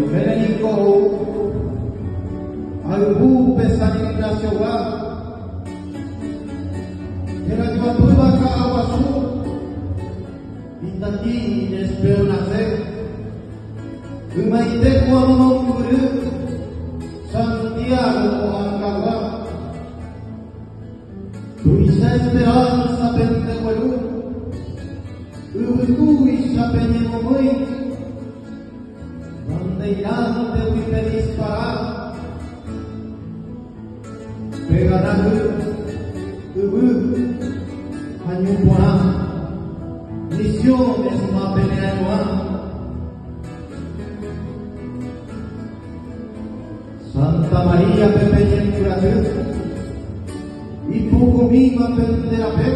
Benenico, algún pesadilla wa, era yo tuva kawasu, itaki esperanza, umaite kwa monguru, Santiago Angawa, tuisa esperanza pente walu, ubu isa penye momoi. Irán de muy feliz para pegarán Añupona misiones más peleanuan Santa María Pepeña en Brasil y poco misma Penterapé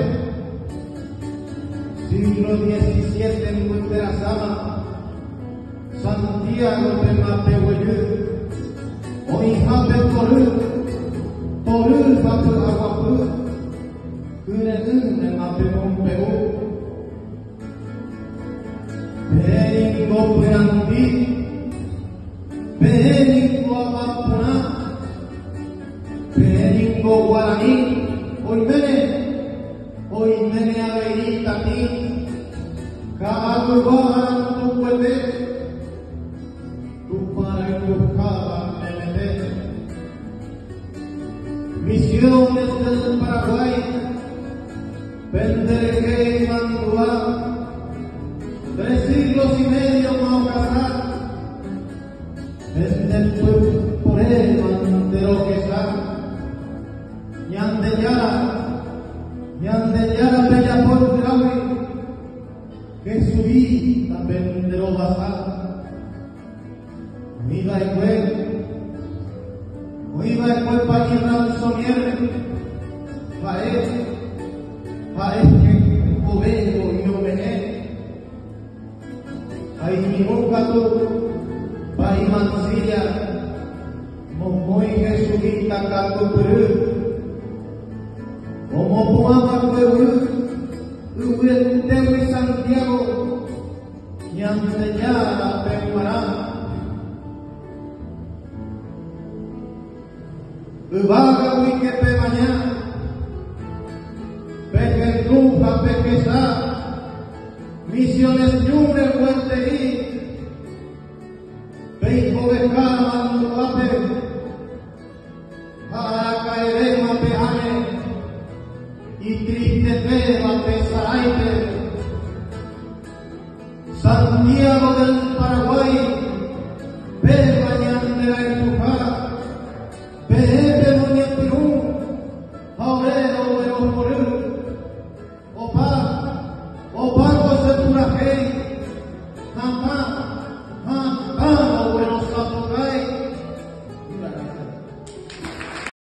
siglo XVII en Monterazama Santiago de Matehuelú, Oijape Toru Papu Aguapu, Kureun de Matemompeu, Peringo Perandi, Peringo Amapuna, Peringo Guaraní, Oimene Aveirita Ti, Kaagubahan Tupuete, Misiones del Paraguay, Pendereque y Mantua, 3 siglos y medio Maucatar, por él Mantero que está, Ñandeyara Bella por Graui, que subí también de lo basal. Viva el país Ransonier, Faez que Ovengo y Omené, hay mi bocato, país Mansilla, Momoy Jesuita Cato Perú, como Puama Perú, Uberteo y Santiago, Ñanteñara Peguarán. Ubaga wikepe mañana, pequeñuja pequesa, misiones ñure huerterí, peijo becana manduape, para caeré mapeane, y triste peba pesaraite, Santiago del Paraguay, peba ñandera empujada, Pepe Muñepirú, Aurero de Oporú, Opa, José Purajei, Mamá,